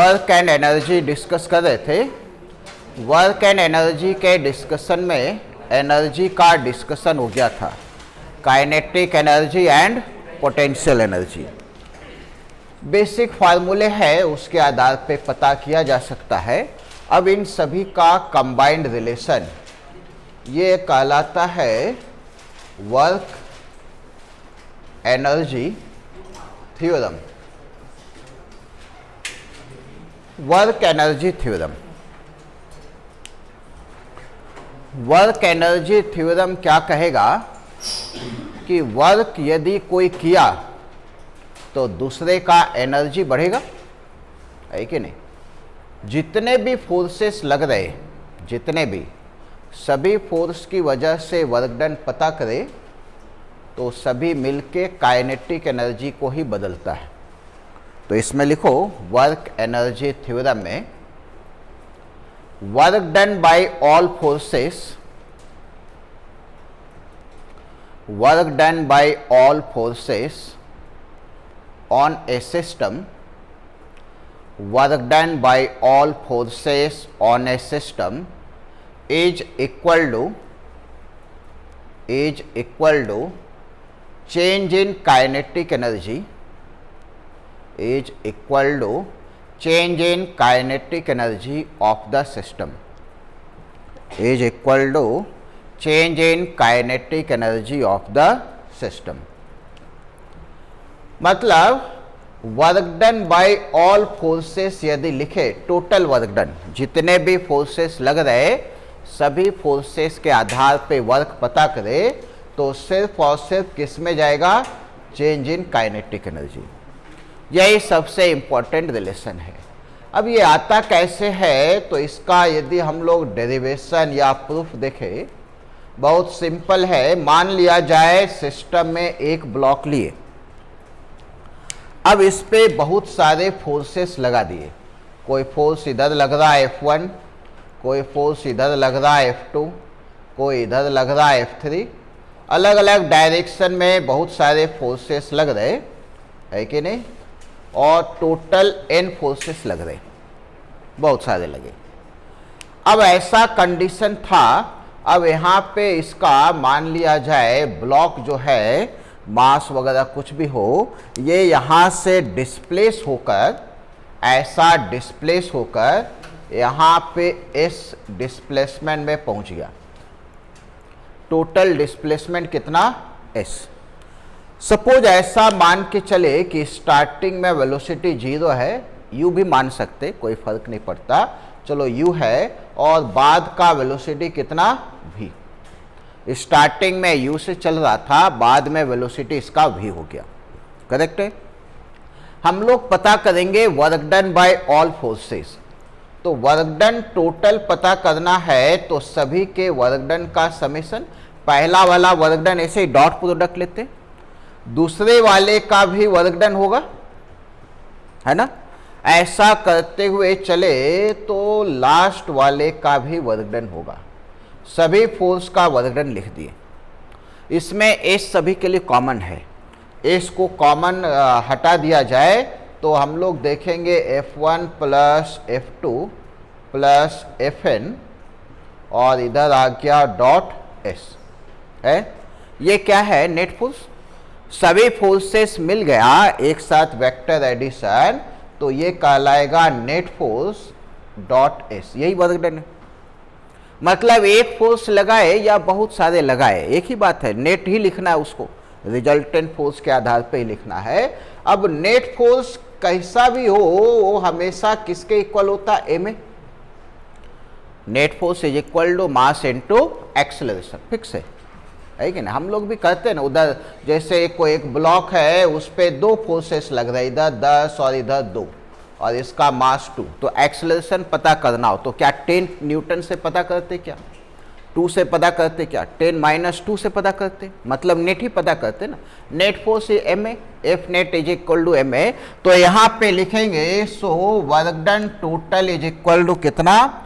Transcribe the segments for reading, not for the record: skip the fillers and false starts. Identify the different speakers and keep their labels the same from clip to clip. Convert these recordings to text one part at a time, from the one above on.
Speaker 1: Work and energy discuss कर रहे थे। वर्क एंड एनर्जी के डिस्कशन में एनर्जी का डिस्कशन हो गया था, kinetic energy and potential energy. Basic फार्मूले है, उसके आधार पे पता किया जा सकता है। अब इन सभी का कंबाइंड रिलेशन ये कहलाता है work energy theorem. Work energy theorem, work energy theorem क्या कहेगा कि वर्क यदि कोई किया तो दूसरे का एनर्जी बढ़ेगा, है कि नहीं। जितने भी फोर्सेस लग रहे, जितने भी सभी फोर्स की वजह से वर्क डन पता करे तो सभी मिलके काइनेटिक एनर्जी को ही बदलता है। तो इसमें लिखो वर्क एनर्जी थ्योरम में work done bye all forces, work done bye all forces on A system, work done by all forces on a system is equal to change in kinetic energy, is equal to change in kinetic energy of the system, is equal to change in kinetic energy of the system। मतलब work done bye all forces यदि लिखे, total work done, जितने भी forces लग रहे सभी forces के आधार पे वर्क पता करे तो सिर्फ और सिर्फ किस में जाएगा, चेंज इन काइनेटिक एनर्जी। यही सबसे इंपॉर्टेंट रिलेशन है। अब ये आता कैसे है, तो इसका यदि हम लोग डेरिवेशन या प्रूफ देखें, बहुत सिंपल है। मान लिया जाए सिस्टम में एक ब्लॉक लिए, अब इस पे बहुत सारे फोर्सेस लगा दिए। कोई फोर्स इधर लग रहा है F1, कोई फोर्स इधर लग रहा है F2, कोई इधर लग रहा है F3। अलग अलग डायरेक्शन में बहुत सारे फोर्सेस लग रहे, है कि नहीं। और टोटल n फोर्सेस लग रहे, बहुत सारे लगे। अब ऐसा कंडीशन था, अब यहाँ पे इसका मान लिया जाए ब्लॉक जो है, मास वगैरह कुछ भी हो, ये यहाँ से डिस्प्लेस होकर, ऐसा डिस्प्लेस होकर यहाँ पे इस डिस्प्लेसमेंट में पहुँच गया। टोटल डिस्प्लेसमेंट कितना, s। सपोज ऐसा मान के चले कि स्टार्टिंग में वेलोसिटी 0 है, u भी मान सकते, कोई फर्क नहीं पड़ता, चलो u है, और बाद का वेलोसिटी कितना, v। स्टार्टिंग में u से चल रहा था, बाद में वेलोसिटी इसका v हो गया, करेक्ट है। हम लोग पता करेंगे work done bye all forces. तो वर्क डन टोटल पता करना है तो सभी के वर्क डन का समेशन, पहला वाला वर्क डन ऐसे ही डॉट प्रोडक्ट लेते, दूसरे वाले का भी वर्क डन होगा, है ना। ऐसा करते हुए चले तो लास्ट वाले का भी वर्क डन होगा। सभी फोर्स का वर्क डन लिख दिए। इसमें एस सभी के लिए कॉमन है, एस को कॉमन हटा दिया जाए तो हम लोग देखेंगे F1 plus F2 plus Fn, और इधर आ गया डॉट एस है। ये क्या है, नेट फोर्स। सभी फोर्सेस मिल गया एक साथ वेक्टर एडिशन, तो ये कहलाएगा नेट फोर्स डॉट एस। यही वर्क डन है। मतलब एक फोर्स लगाए या बहुत सारे लगाए, एक ही बात है, नेट ही लिखना है उसको, रिजल्टेंट फोर्स के आधार पे ही लिखना है। अब नेट फोर्स कैसा भी हो वो हमेशा किसके इक्वल होता है, ए में। Net force is equal to mass into acceleration, fix है कि ना। हम लोग भी कहते हैं ना, उधर जैसे कोई एक ब्लॉक है उस पर 2 फोर्सेस लग रहे, इधर 10 और इधर 2, और इसका मास 2, तो एक्सेलरेशन पता करना हो तो क्या 10 न्यूटन से पता करते, क्या 2 से पता करते, क्या 10 - 2 से पता करते, मतलब नेट ही पता करते ना। Net force M A, F net is equal to M A. तो यहाँ पे लिखेंगे so work done total is equal to कितना,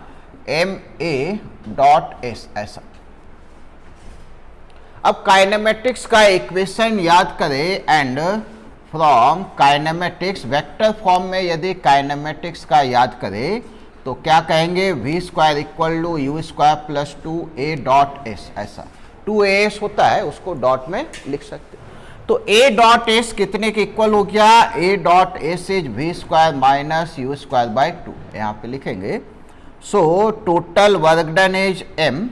Speaker 1: एम ए डॉट एस, ऐसा। अब काइनेमेटिक्स का इक्वेशन याद करें and from kinematics, vector form में यदि काइनेमेटिक्स का याद करें तो क्या कहेंगे, V square equal to U square plus 2a dot S, ऐसा 2as होता है उसको डॉट में लिख सकते हैं। तो a डॉट एस कितने के इक्वल हो गया, a dot s is v square minus you square by 2, यहाँ पे लिखेंगे। So total work done is m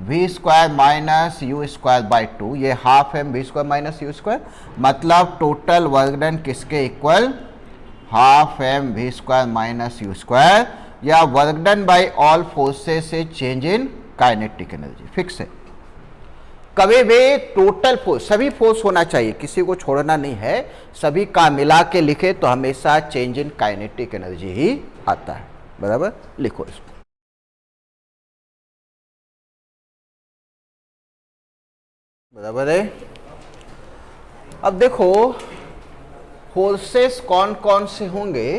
Speaker 1: v square minus you square by 2, ये half m v square minus you square, मतलब total work done किसके equal, half m v square minus you square, या work done by all forces से change in kinetic energy, fix है। कभी भी total force, सभी force होना चाहिए, किसी को छोड़ना नहीं है, सभी का मिला के लिखे तो हमेशा चेंज इन काइनेटिक एनर्जी ही आता है, बराबर, लिखो इसको। बराबर है। अब देखो फोर्सेस कौन कौन से होंगे,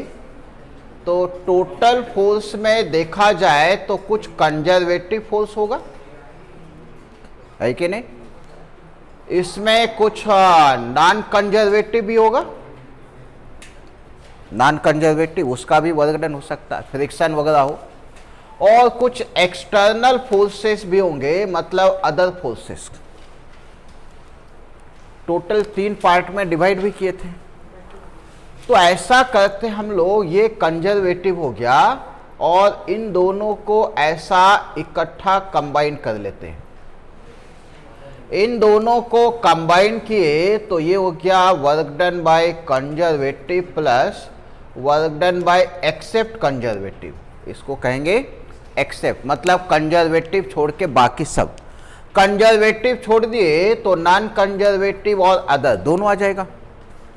Speaker 1: तो टोटल फोर्स में देखा जाए तो कुछ कंजर्वेटिव फोर्स होगा, है कि नहीं, इसमें कुछ नॉन कंजर्वेटिव भी होगा, नॉन कंजर्वेटिव उसका भी वर्क डन हो सकता है, फ्रिक्शन वगैरह हो, और कुछ एक्सटर्नल फोर्सेस भी होंगे, मतलब अदर फोर्सेस। टोटल 3 पार्ट में डिवाइड भी किए थे। तो ऐसा करते हम लोग, ये कंजर्वेटिव हो गया और इन दोनों को ऐसा इकट्ठा कंबाइन कर लेते हैं। इन दोनों को कंबाइन किए तो ये हो गया work done by conservative plus work done by except conservative, इसको कहेंगे एक्सेप्ट, मतलब कंजर्वेटिव छोड़ के बाकी सब। कंजर्वेटिव छोड़ दिए तो नॉन कंजर्वेटिव और अदर दोनों आ जाएगा,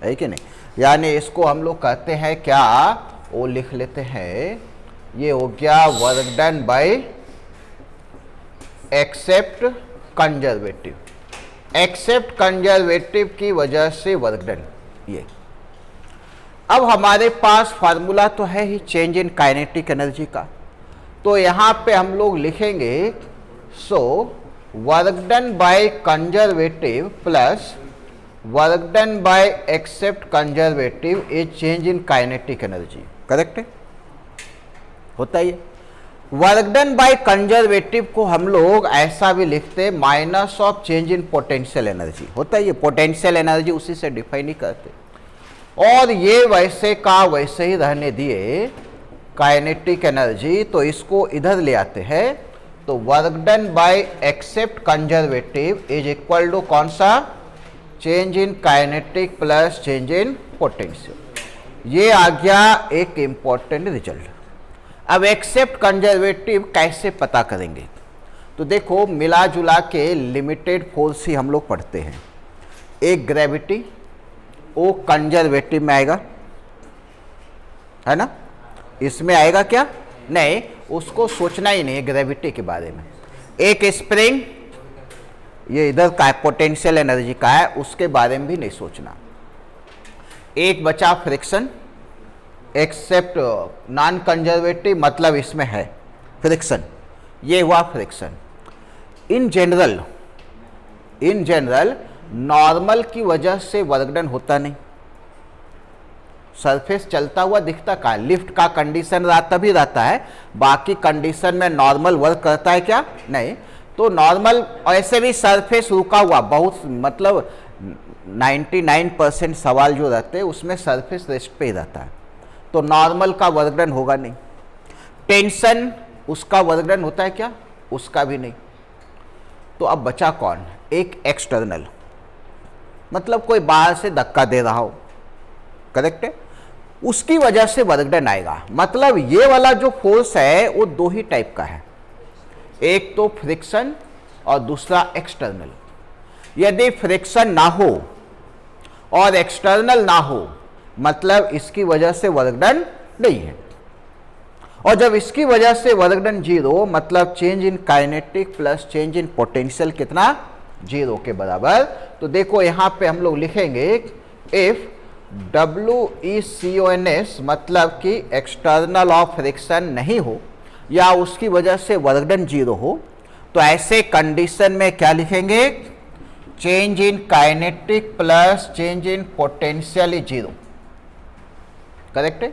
Speaker 1: है कि नहीं, यानी इसको हम लोग कहते हैं क्या, वो लिख लेते हैं, ये हो गया work done by except conservative, except conservative की वजह से वर्क डन। ये अब हमारे पास फार्मूला तो है ही चेंज इन काइनेटिक एनर्जी का, तो यहाँ पे हम लोग लिखेंगे so work done by conservative plus work done by except conservative is change in kinetic energy, correct है, होता ही है। वर्क डन बाय कंजर्वेटिव को हम लोग ऐसा भी लिखते minus of change in potential energy, होता ही है, पोटेंशियल एनर्जी उसी से डिफाइन ही करते, और ये वैसे का वैसे ही रहने दिए काइनेटिक एनर्जी, तो इसको इधर ले आते हैं, तो work done by except conservative is equal to कौन सा, change in kinetic plus change in potential. ये आ गया एक इंपॉर्टेंट रिजल्ट। अब एक्सेप्ट कंजर्वेटिव कैसे पता करेंगे, तो देखो मिला जुला के लिमिटेड फोर्स ही हम लोग पढ़ते हैं। एक ग्रेविटी, वो कंजर्वेटिव में आएगा, है ना, इसमें आएगा क्या, नहीं, उसको सोचना ही नहीं है ग्रेविटी के बारे में। एक स्प्रिंग, ये इधर का है, पोटेंशियल एनर्जी का है, उसके बारे में भी नहीं सोचना। एक बचा फ्रिक्शन, एक्सेप्ट नॉन कंजर्वेटिव, मतलब इसमें है फ्रिक्शन, ये हुआ फ्रिक्शन। इन जनरल नॉर्मल की वजह से वर्क डन होता नहीं, सरफेस चलता हुआ दिखता का, लिफ्ट का कंडीशन तभी रहता है, बाकी कंडीशन में नॉर्मल वर्क करता है क्या, नहीं। तो नॉर्मल ऐसे भी सरफेस रुका हुआ, बहुत मतलब 99% सवाल जो रहते हैं उसमें सरफेस रेस्ट पे ही रहता है, तो नॉर्मल का वर्क डन होगा नहीं। टेंशन, उसका वर्क डन होता है क्या, उसका भी नहीं। तो अब बचा कौन, एक एक्सटर्नल, मतलब कोई बाहर से धक्का दे रहा हो, करेक्ट है, उसकी वजह से वर्क डन आएगा। मतलब ये वाला जो फोर्स है वो दो ही टाइप का है, एक तो फ्रिक्शन और दूसरा एक्सटर्नल। यदि फ्रिक्शन ना हो और एक्सटर्नल ना हो, मतलब इसकी वजह से वर्क डन नहीं है, और जब इसकी वजह से वर्क डन 0, मतलब change in kinetic plus change in potential कितना, 0 के बराबर। तो देखो यहाँ पे हम लोग लिखेंगे इफ WECONS, मतलब कि एक्सटर्नल ऑफ फ्रिक्शन नहीं हो या उसकी वजह से वर्क डन 0 हो, तो ऐसे कंडीशन में क्या लिखेंगे, change in kinetic plus change in potential is zero, correct है।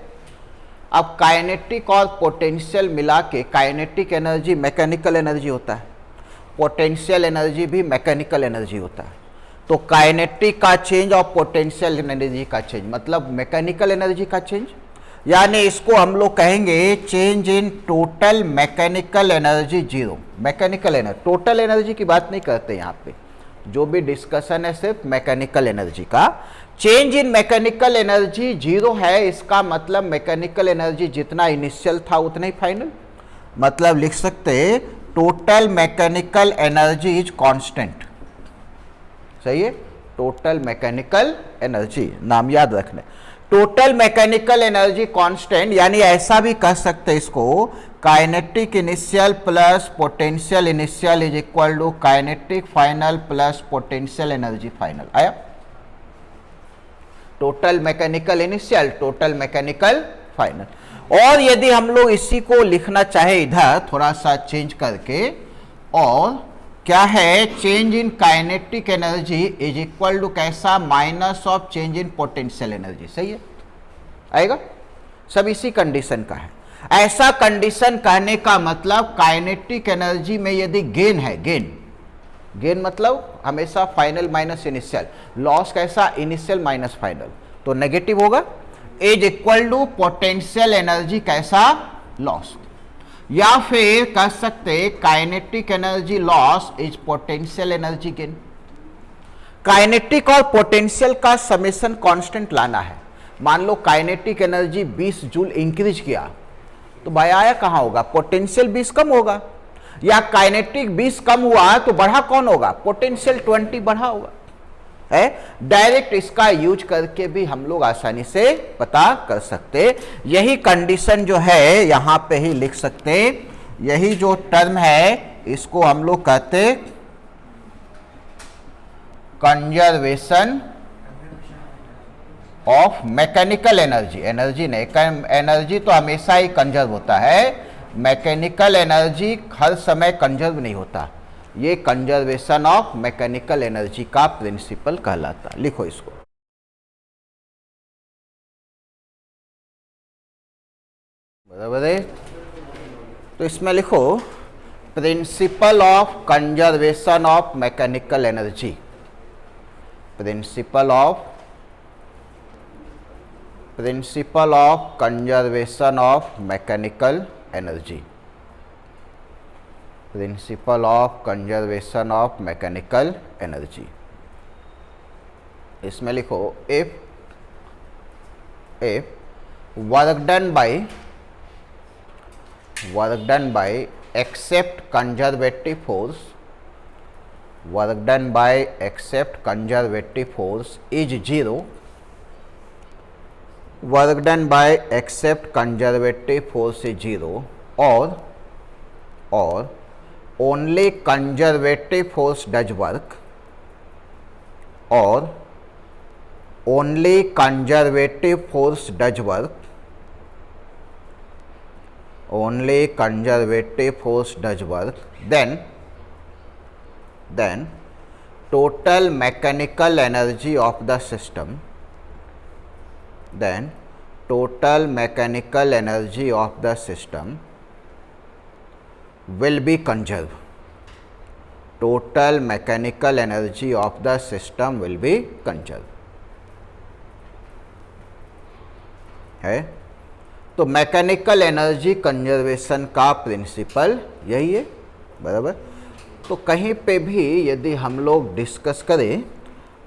Speaker 1: अब काइनेटिक और पोटेंशियल मिला के काइनेटिक एनर्जी मैकेनिकल एनर्जी होता है, पोटेंशियल एनर्जी भी मैकेनिकल एनर्जी होता है। तो काइनेटिक का चेंज और पोटेंशियल एनर्जी का चेंज मतलब मैकेनिकल एनर्जी का चेंज, यानी इसको हम लोग कहेंगे change in total mechanical energy zero. Mechanical energy, total energy की बात नहीं करते यहाँ पे, जो भी डिस्कशन है सिर्फ मैकेनिकल एनर्जी का। Change in mechanical energy zero है, इसका मतलब मैकेनिकल एनर्जी जितना इनिशियल था उतना ही फाइनल। मतलब लिख सकते total mechanical energy is constant, सही है। टोटल मैकेनिकल एनर्जी, नाम याद रखना, टोटल मैकेनिकल एनर्जी कांस्टेंट, यानी ऐसा भी कह सकते इसको kinetic initial plus potential initial is equal to kinetic final plus potential energy final. आया, total mechanical initial total mechanical final. और यदि हम लोग इसी को लिखना चाहे इधर थोड़ा सा चेंज करके, और क्या है, change in kinetic energy is equal to कैसा, minus of change in potential energy, सही है, आएगा। सब इसी कंडीशन का है। ऐसा कंडीशन कहने का मतलब काइनेटिक एनर्जी में यदि गेन है, गेन मतलब हमेशा फाइनल माइनस इनिशियल, लॉस कैसा, इनिशियल माइनस फाइनल, तो नेगेटिव होगा। Is equal to potential energy कैसा, लॉस, या फिर कह सकते kinetic energy loss is potential energy gain. Kinetic और पोटेंशियल का समेशन कांस्टेंट लाना है। मान लो काइनेटिक एनर्जी 20 जूल इंक्रीज किया तो भाई आया कहां होगा, पोटेंशियल 20 कम होगा, या काइनेटिक 20 कम हुआ तो बढ़ा कौन होगा, पोटेंशियल 20 बढ़ा होगा, है। डायरेक्ट इसका यूज करके भी हम लोग आसानी से पता कर सकते। यही कंडीशन जो है यहां पे ही लिख सकते, यही जो टर्म है इसको हम लोग कहते conservation of mechanical energy. Energy नहीं, एनर्जी तो हमेशा ही कंजर्व होता है, मैकेनिकल एनर्जी हर समय कंजर्व नहीं होता। ये कंजर्वेशन ऑफ मैकेनिकल एनर्जी का प्रिंसिपल कहलाता। लिखो इसको, बराबर है। तो इसमें लिखो principle of conservation of mechanical energy, principle of conservation of mechanical energy, principle of conservation of mechanical energy. इसमें लिखो if work done by except conservative force, work done by except conservative force is zero, work done by except conservative force is zero, और only conservative force does work, or only conservative force does work, only conservative force does work, then total mechanical energy of the system, then total mechanical energy of the system will be conserved, total mechanical energy of the system will be conserved, है। तो mechanical energy conservation का principal यही है, बराबर। तो कहीं पे भी यदि हम लोग डिस्कस करें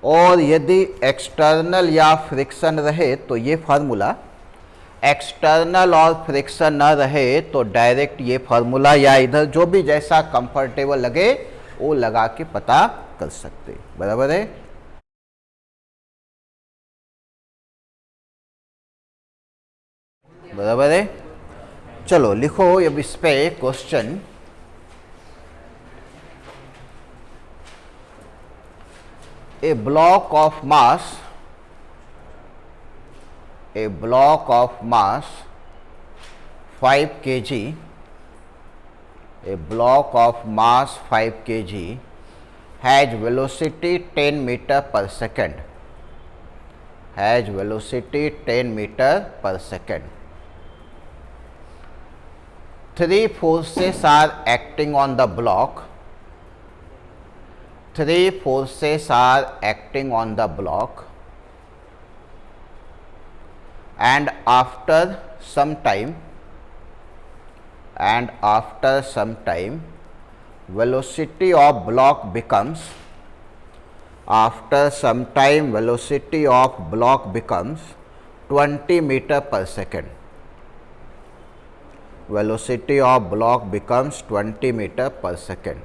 Speaker 1: और यदि एक्सटर्नल या फ्रिक्शन रहे तो ये फार्मूला, एक्सटर्नल और फ्रिक्शन न रहे तो डायरेक्ट ये फार्मूला या इधर जो भी जैसा कंफर्टेबल लगे वो लगा के पता कर सकते, बराबर है। बराबर है। चलो लिखो अब इस पे question, a block of mass 5 kg, a block of mass 5 kg has velocity 10 metre per second, has velocity 10 metre per second. 3 forces are acting on the block. 3 forces are acting on the block, and after some time, velocity of block becomes, after some time velocity of block becomes 20 meter per second. Velocity of block becomes 20 meter per second.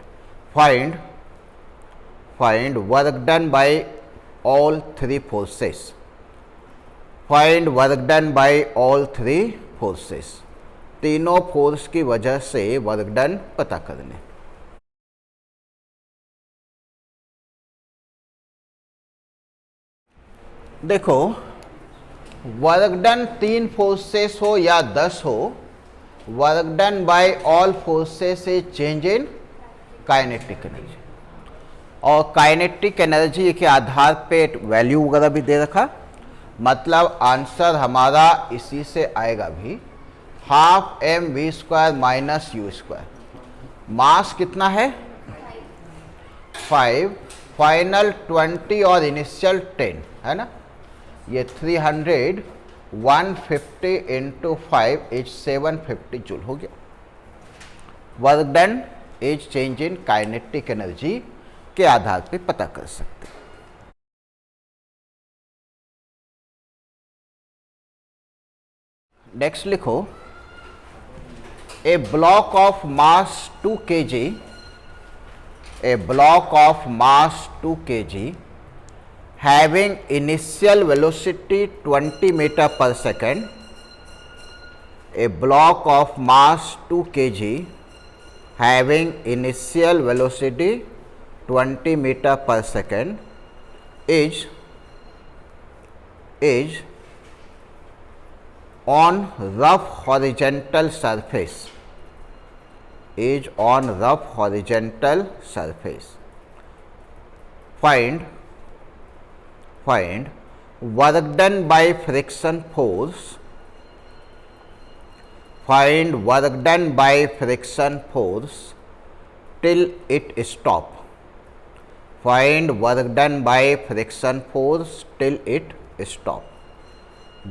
Speaker 1: Find work done by all 3 forces. Find work done by all 3 forces. तीनों force की वजह से work done पता करने. देखो, work done 3 forces हो या 10 हो, work done bye all forces से चेंज इन काइनेटिक एनर्जी. और काइनेटिक एनर्जी के आधार पे वैल्यू वगैरह भी दे रखा, मतलब आंसर हमारा इसी से आएगा भी, half M we square minus you square. Mass कितना है 5, फाइनल 20 और इनिशियल 10 है ना. ये 300 150 इंटू 5 इज 750 जूल हो गया. Work done is change in kinetic energy के आधार पे पता कर सकते. नेक्स्ट लिखो, a block of mass 2 kg, a block of mass 2 kg having initial velocity 20 meter per second, a block of mass 2 kg having initial velocity 20 meter per second is on rough horizontal surface, is on rough horizontal surface. Find work done by friction force. Find work done by friction force till it stop. Find work done by friction force till it stop.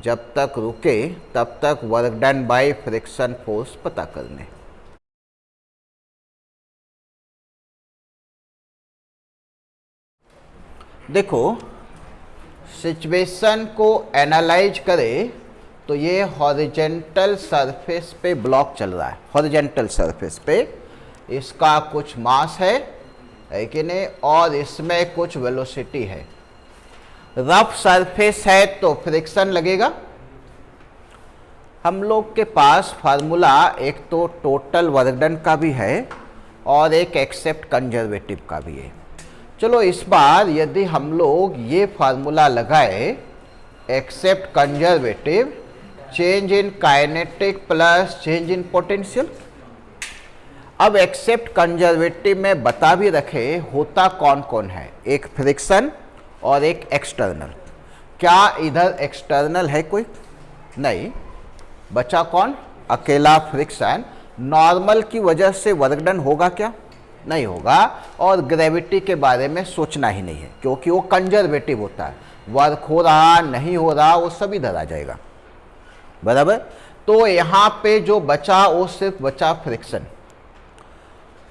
Speaker 1: जब तक रुके तब तक work done by friction force पता करने. देखो, situation को analyse करें तो ये हॉरिजेंटल सरफेस पे ब्लॉक चल रहा है. हॉरिजेंटल सरफेस पे इसका कुछ मास है कि नहीं, और इसमें कुछ वेलोसिटी है. रफ सरफेस है तो फ्रिक्शन लगेगा. हम लोग के पास फार्मूला एक तो टोटल वर्क डन का भी है और एक एक्सेप्ट कंजर्वेटिव का भी है. चलो इस बार यदि हम लोग ये फार्मूला लगाए, except conservative, change in kinetic plus change in potential. अब एक्सेप्ट कंजर्वेटिव में बता भी रखे होता कौन कौन है, एक फ्रिक्शन और एक एक्सटर्नल. क्या इधर एक्सटर्नल है कोई? नहीं. बचा कौन? अकेला फ्रिक्शन. नॉर्मल की वजह से वर्क डन होगा क्या? नहीं होगा. और ग्रेविटी के बारे में सोचना ही नहीं है क्योंकि वो कंजर्वेटिव होता है. वर्क हो रहा नहीं हो रहा वो सब इधर आ जाएगा. बराबर. तो यहाँ पे जो बचा वो सिर्फ बचा फ्रिक्शन.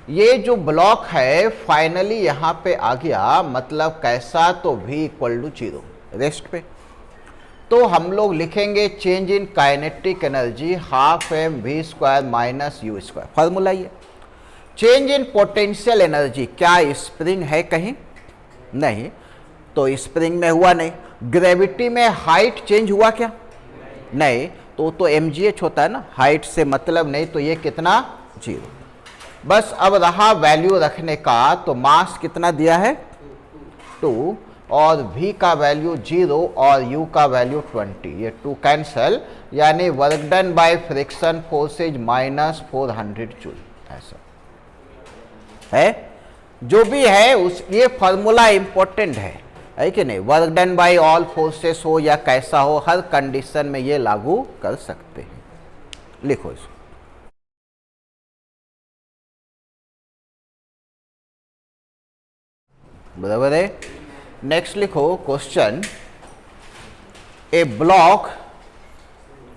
Speaker 1: ये जो ब्लॉक है फाइनली यहाँ पे आ गया, मतलब कैसा, तो v इक्वल टू 0 रेस्ट पे. तो हम लोग लिखेंगे change in kinetic energy half M we square minus you square. Formula ये. चेंज इन पोटेंशियल एनर्जी, क्या स्प्रिंग है कहीं? नहीं. तो स्प्रिंग में हुआ नहीं. ग्रेविटी में हाइट चेंज हुआ क्या? नहीं. तो mgh होता है ना, हाइट से मतलब नहीं. तो ये कितना? 0. बस अब रहा वैल्यू रखने का. तो मास कितना दिया है? 2, और v का वैल्यू 0 और u का वैल्यू 20. ये 2 कैंसल, यानी work done by friction forces minus 400 joule. ऐसा है. जो भी है उस ये फॉर्मूला इंपॉर्टेंट है कि नहीं। Work done bye all forces हो या कैसा हो, हर कंडीशन में ये लागू कर सकते हैं। लिखो इसको। बराबर है। नेक्स्ट लिखो question, A block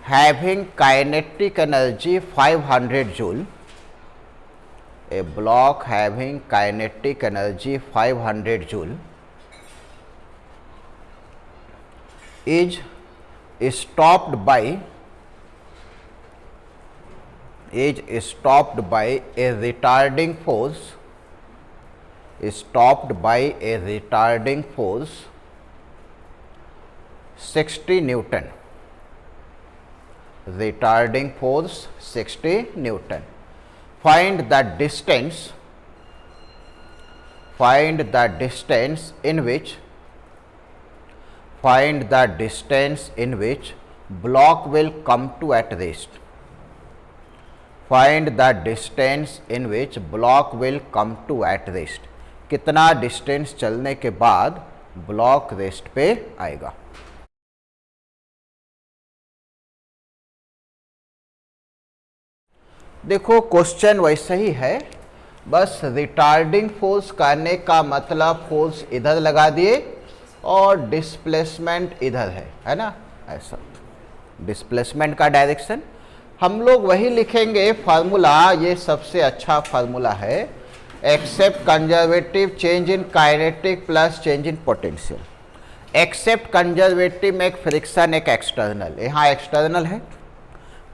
Speaker 1: having kinetic energy 500 joule, a block having kinetic energy 500 joule is stopped by a retarding force, stopped by a retarding force 60 Newton, retarding force 60 Newton. Find the distance in which block will come to at rest. Find the distance in which block will come to at rest. कितना distance चलने के बाद block rest पे आएगा। देखो question वैसा ही है, बस रिटार्डिंग फोर्स करने का मतलब फोर्स इधर लगा दिए और डिस्प्लेसमेंट इधर है ना, ऐसा डिस्प्लेसमेंट का डायरेक्शन हम लोग वही लिखेंगे फार्मूला। ये सबसे अच्छा फार्मूला है, except conservative change in kinetic plus change in potential. Except conservative में एक फ्रिक्शन एक एक्सटर्नल, यहाँ एक्सटर्नल है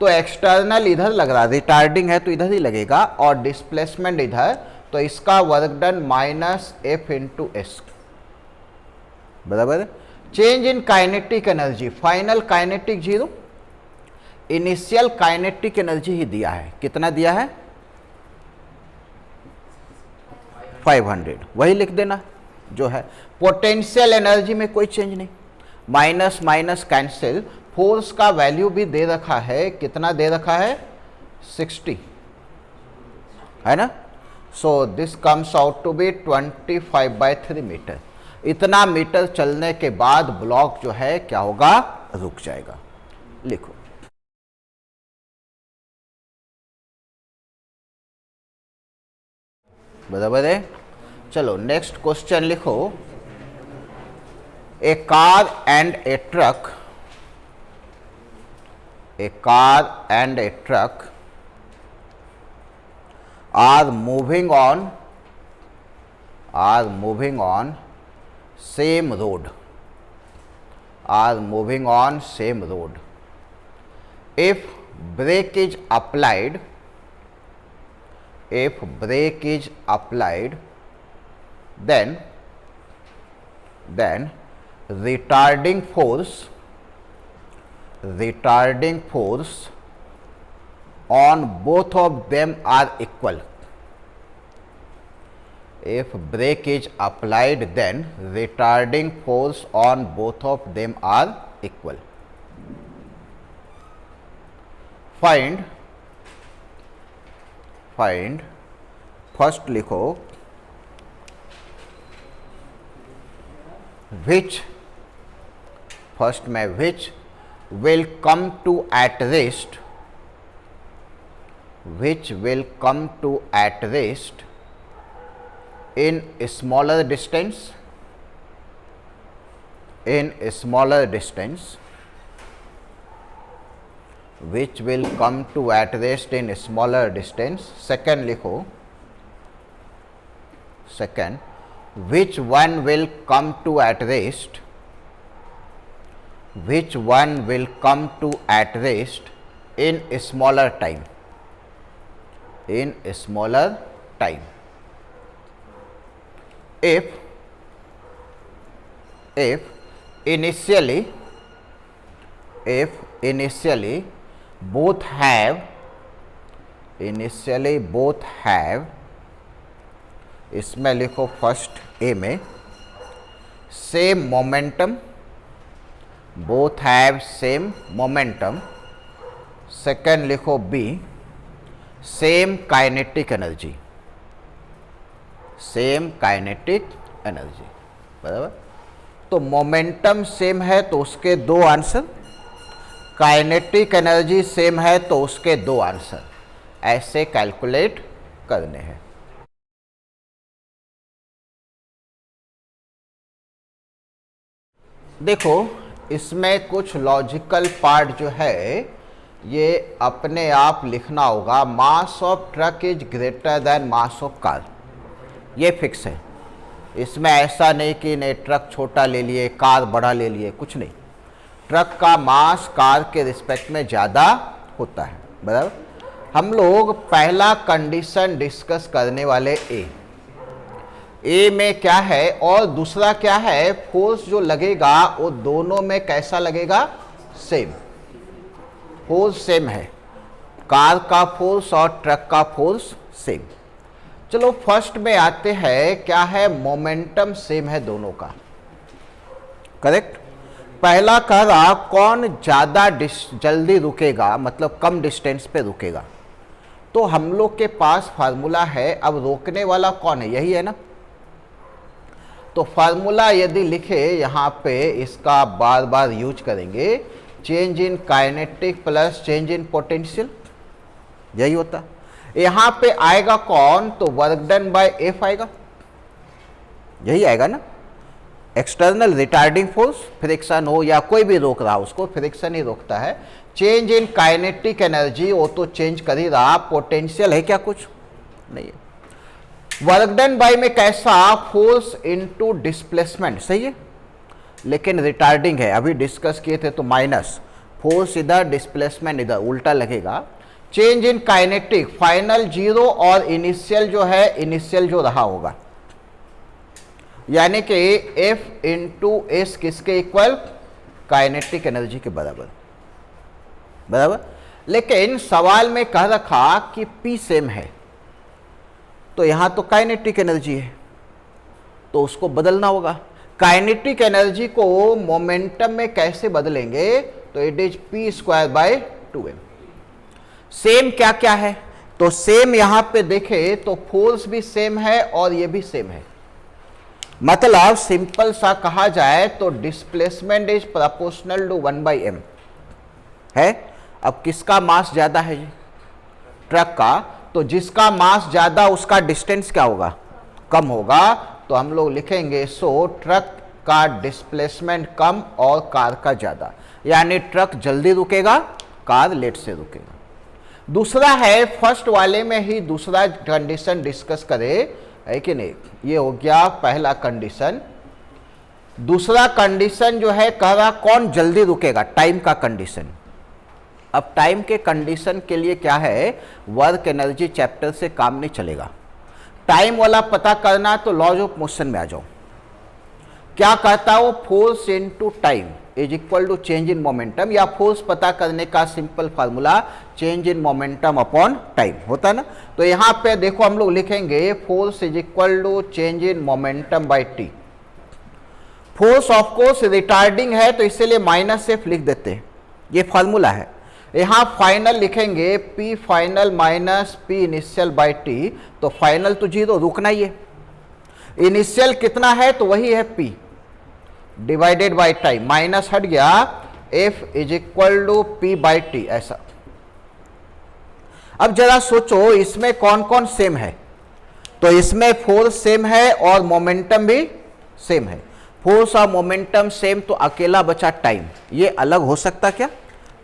Speaker 1: तो एक्सटर्नल इधर लग रहा, रिटार्डिंग है तो इधर ही लगेगा, और डिस्प्लेसमेंट इधर, तो इसका work done minus f into s, बराबर। Change in kinetic energy, final kinetic 0, initial kinetic energy ही दिया है, कितना दिया है 500, वही लिख देना जो है। पोटेंशियल एनर्जी में कोई चेंज नहीं, माइनस माइनस कैंसिल, फोर्स का वैल्यू भी दे रखा है, कितना दे रखा है 60, है ना। So this comes out to be 25/3 metre. इतना मीटर चलने के बाद ब्लॉक जो है क्या होगा, रुक जाएगा। लिखो बराबर है। चलो नेक्स्ट क्वेश्चन लिखो, a car and a truck, a car and a truck are moving on same road, if brake is applied, then retarding force on both of them are equal. If brake is applied, then retarding force on both of them are equal. Find first लिखो which will come to at rest, in a smaller distance, which will come to at rest in a smaller distance. Second लिखो, which one will come to at rest, in a smaller time, if initially both have इसमें लिखो first a में same momentum, both have same momentum. Second लिखो b same kinetic energy, same kinetic energy, बराबर। तो momentum same है तो उसके दो आंसर, काइनेटिक एनर्जी सेम है तो उसके दो आंसर, ऐसे कैलकुलेट करने हैं। देखो इसमें कुछ लॉजिकल पार्ट जो है ये अपने आप लिखना होगा। Mass of truck is greater then mass of car, ये फिक्स है। इसमें ऐसा नहीं कि नहीं ट्रक छोटा ले लिए कार बड़ा ले लिए, कुछ नहीं। ट्रक का मास कार के रिस्पेक्ट में ज़्यादा होता है, बराबर। हम लोग पहला कंडीशन डिस्कस करने वाले ए में क्या है और दूसरा क्या है, फोर्स जो लगेगा वो दोनों में कैसा लगेगा, सेम। फोर्स सेम है, कार का फोर्स और ट्रक का फोर्स सेम। चलो फर्स्ट में आते हैं, क्या है, मोमेंटम सेम है दोनों का, करेक्ट। पहला कह रहा कौन ज़्यादा जल्दी रुकेगा, मतलब कम डिस्टेंस पे रुकेगा। तो हम लोग के पास फार्मूला है, अब रोकने वाला कौन है, यही है ना। तो फार्मूला यदि लिखे यहाँ पे, इसका बार बार यूज करेंगे, change in kinetic plus change in potential, यही होता। यहाँ पे आएगा कौन, तो वर्क डन बाय एफ आएगा, यही आएगा ना। एक्सटर्नल रिटार्डिंग फोर्स, फ्रिक्शन हो या कोई भी रोक रहा, उसको फ्रिक्शन ही रोकता है। चेंज इन काइनेटिक एनर्जी, वो तो चेंज कर ही रहा, पोटेंशियल है क्या, कुछ नहीं है। वर्क डन बाय में कैसा, फोर्स इनटू डिस्प्लेसमेंट, सही है, लेकिन रिटार्डिंग है, अभी डिस्कस किए थे तो माइनस, फोर्स इधर डिस्प्लेसमेंट इधर, उल्टा लगेगा। Change in kinetic, final zero और इनिशियल जो है, इनिशियल जो रहा होगा, यानी कि एफ इंटू एस किसके इक्वल, काइनेटिक एनर्जी के बराबर, बराबर। लेकिन सवाल में कह रखा कि पी सेम है, तो यहां तो काइनेटिक एनर्जी है, तो उसको बदलना होगा। काइनेटिक एनर्जी को मोमेंटम में कैसे बदलेंगे, तो it is P square by 2m। Same क्या क्या है, तो सेम यहां पे देखे तो फोर्स भी सेम है और ये भी सेम है। मतलब सिंपल सा कहा जाए तो displacement is proportional to 1/m है। अब किसका मास ज्यादा है, ट्रक का, तो जिसका मास ज्यादा उसका डिस्टेंस क्या होगा, कम होगा। तो हम लोग लिखेंगे सो ट्रक का डिस्प्लेसमेंट कम और कार का ज्यादा, यानी ट्रक जल्दी रुकेगा, कार लेट से रुकेगा। दूसरा है, फर्स्ट वाले में ही दूसरा कंडीशन डिस्कस करें, है कि नहीं। ये हो गया पहला कंडीशन। दूसरा कंडीशन जो है कह रहा कौन जल्दी रुकेगा, टाइम का कंडीशन। अब टाइम के कंडीशन के लिए क्या है, वर्क एनर्जी चैप्टर से काम नहीं चलेगा। टाइम वाला पता करना तो लॉज ऑफ मोशन में आ जाओ। क्या कहता हो, force into time is equal to change in momentum, या फोर्स पता करने का simple formula change in momentum upon time होता है ना। तो यहाँ पे देखो हम लोग लिखेंगे force is equal to change in momentum by T. Force of course retarding है तो इसीलिए माइनस एफ लिख देते हैं, ये फार्मूला है। यहाँ फाइनल लिखेंगे P final minus P initial by T, तो फाइनल तो जीरो, रुकना ही है। इनिशियल कितना है, तो वही है P divided by time, minus हट गया, F is equal to P by T, ऐसा। अब जरा सोचो इसमें कौन कौन सेम है, तो इसमें फोर्स सेम है और मोमेंटम भी सेम है। फोर्स और मोमेंटम सेम तो अकेला बचा टाइम, ये अलग हो सकता क्या,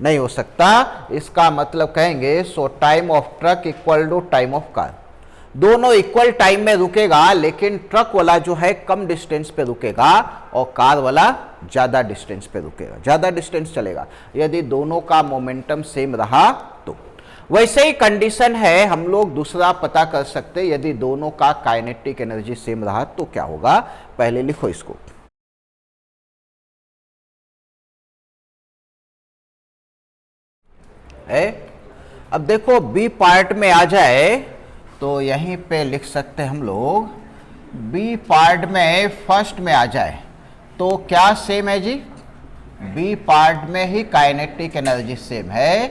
Speaker 1: नहीं हो सकता। इसका मतलब कहेंगे so time of truck equal to time of car. दोनों इक्वल टाइम में रुकेगा, लेकिन ट्रक वाला जो है कम डिस्टेंस पे रुकेगा और कार वाला ज्यादा डिस्टेंस पे रुकेगा, ज्यादा डिस्टेंस चलेगा यदि दोनों का मोमेंटम सेम रहा तो। वैसे ही कंडीशन है, हम लोग दूसरा पता कर सकते, यदि दोनों का काइनेटिक एनर्जी सेम रहा तो क्या होगा। पहले लिखो इसको, अब देखो बी पार्ट में आ जाए तो यहीं पे लिख सकते हैं हम लोग, बी पार्ट में फर्स्ट में आ जाए तो क्या सेम है जी, बी पार्ट में ही काइनेटिक एनर्जी सेम है,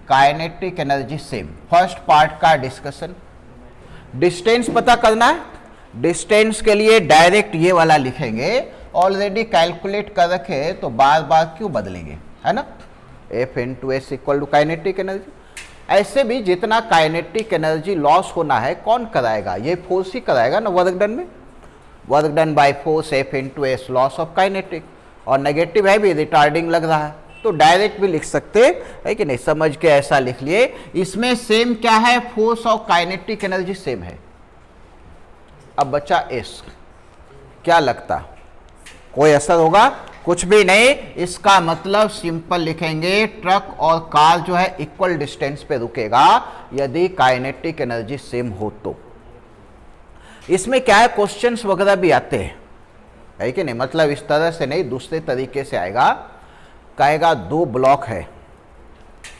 Speaker 1: kinetic energy same. First part का डिस्कशन, डिस्टेंस पता करना है, डिस्टेंस के लिए डायरेक्ट ये वाला लिखेंगे, ऑलरेडी कैलकुलेट कर रखे तो बार बार क्यों बदलेंगे, है ना। F into S equal to kinetic energy. ऐसे भी जितना काइनेटिक एनर्जी लॉस होना है कौन कराएगा, ये फोर्स ही कराएगा ना वर्क डन में, work done by force F into S loss of kinetic, और नेगेटिव है भी रिटार्डिंग लग रहा है तो डायरेक्ट भी लिख सकते है कि नहीं, समझ के ऐसा लिख लिए। इसमें सेम क्या है, फोर्स और काइनेटिक एनर्जी सेम है। अब बचा एस, क्या लगता कोई असर होगा, कुछ भी नहीं। इसका मतलब सिंपल लिखेंगे, ट्रक और कार जो है इक्वल डिस्टेंस पे रुकेगा यदि काइनेटिक एनर्जी सेम हो तो। इसमें क्या है, क्वेश्चंस वगैरह भी आते हैं, है कि नहीं, मतलब इस तरह से नहीं, दूसरे तरीके से आएगा। कहेगा दो ब्लॉक है,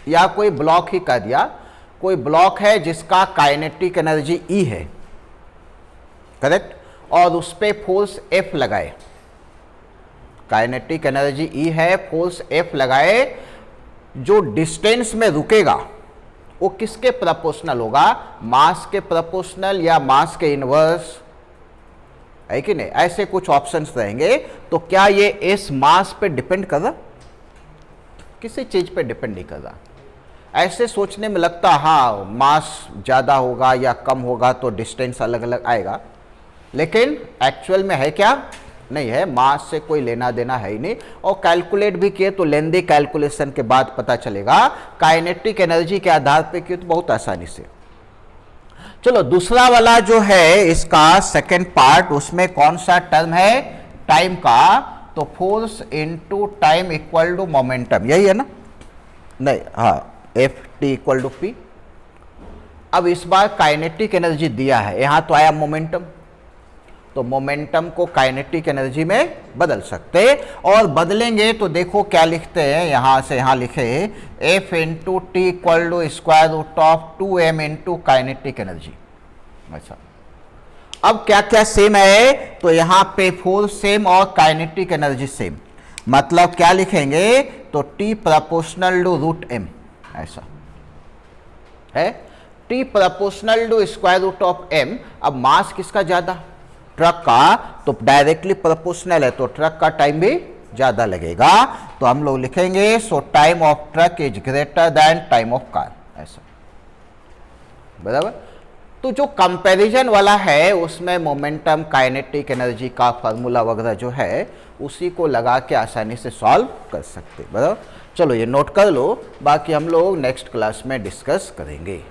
Speaker 1: या कोई ब्लॉक ही कह दिया, कोई ब्लॉक है जिसका काइनेटिक एनर्जी E है, करेक्ट, और उस पर फोर्स F लगाए, काइनेटिक एनर्जी E है, फोर्स F लगाए, जो डिस्टेंस में रुकेगा वो किसके प्रोपोर्शनल होगा, मास के प्रोपोर्शनल या मास के इनवर्स, है कि नहीं। ऐसे कुछ ऑप्शंस रहेंगे। तो क्या ये एस मास पे डिपेंड कर रहा, किसी चीज पे डिपेंड नहीं कर रहा। ऐसे सोचने में लगता हाँ मास ज़्यादा होगा या कम होगा तो डिस्टेंस अलग अलग आएगा, लेकिन एक्चुअल में है क्या, नहीं है, मास से कोई लेना देना है ही नहीं। और कैलकुलेट भी किए तो लेंदी कैलकुलेशन के बाद पता चलेगा, काइनेटिक एनर्जी के आधार पे किए तो बहुत आसानी से। चलो दूसरा वाला जो है इसका सेकेंड पार्ट, उसमें कौन सा टर्म है, टाइम का, तो force into time equal to momentum, यही है ना, नहीं, हाँ, F T equal to P. अब इस बार काइनेटिक एनर्जी दिया है, यहां तो आया मोमेंटम, तो मोमेंटम को काइनेटिक एनर्जी में बदल सकते, और बदलेंगे तो देखो क्या लिखते हैं, यहां से यहां लिखे F into T equal to square root of 2m into kinetic energy. अच्छा, अब क्या क्या सेम है, तो यहां पे फोर्स सेम और काइनेटिक एनर्जी सेम, मतलब क्या लिखेंगे, तो T proportional to root m, ऐसा है, T proportional to square root of m। अब मास किसका ज्यादा, ट्रक का, तो डायरेक्टली प्रोपोर्शनल है तो ट्रक का टाइम भी ज्यादा लगेगा, तो हम लोग लिखेंगे सो time of truck is greater than time of car, ऐसा, बराबर। तो जो कंपैरिजन वाला है उसमें मोमेंटम काइनेटिक एनर्जी का फार्मूला वगैरह जो है उसी को लगा के आसानी से सॉल्व कर सकते, बराबर। चलो ये नोट कर लो, बाकी हम लोग नेक्स्ट क्लास में डिस्कस करेंगे।